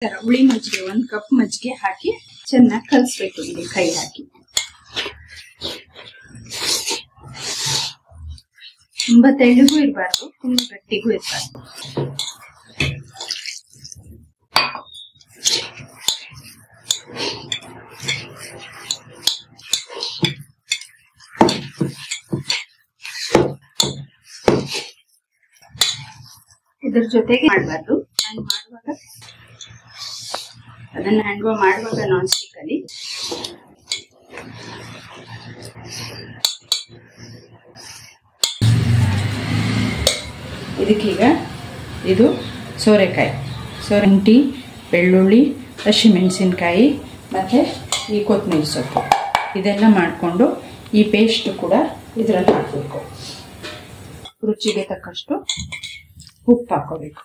ಹುಳಿ ಮಜ್ಜಿಗೆ 1 ಕಪ್ ಮಜ್ಜಿಗೆ ಹಾಕಿ ಚೆನ್ನಾಗಿ ಕಲಿಸ್ಬೇಕು. ಇಲ್ಲಿ ಕೈ ಹಾಕಿ ತುಂಬಾ ತೆಳ್ಳಗೂ ಇರಬಾರ್ದು, ತುಂಬಾ ಗಟ್ಟಿಗೂ ಇರಬಾರ್ದು. ಇದ್ರ ಜೊತೆಗೆ ಮಾಡಬಾರ್ದು. ಅದನ್ನ ಹ್ಯಾಂಡ್ ಮಾಡುವಾಗ ನಾನ್ ಸ್ಟಿಕ್ ಅಲ್ಲಿ ಇದಕ್ಕೀಗ ಇದು ಸೋರೆಕಾಯಿ, ಶುಂಠಿ, ಬೆಳ್ಳುಳ್ಳಿ, ಹಸಿಮೆಣಸಿನಕಾಯಿ ಮತ್ತು ಈ ಕೊತ್ತಂಬರಿ ಸೊಪ್ಪು ಇದೆಲ್ಲ ಮಾಡಿಕೊಂಡು ಈ ಪೇಸ್ಟ್ ಕೂಡ ಇದರಲ್ಲಿ ಹಾಕಬೇಕು. ರುಚಿಗೆ ತಕ್ಕಷ್ಟು ಉಪ್ಪು ಹಾಕೋಬೇಕು.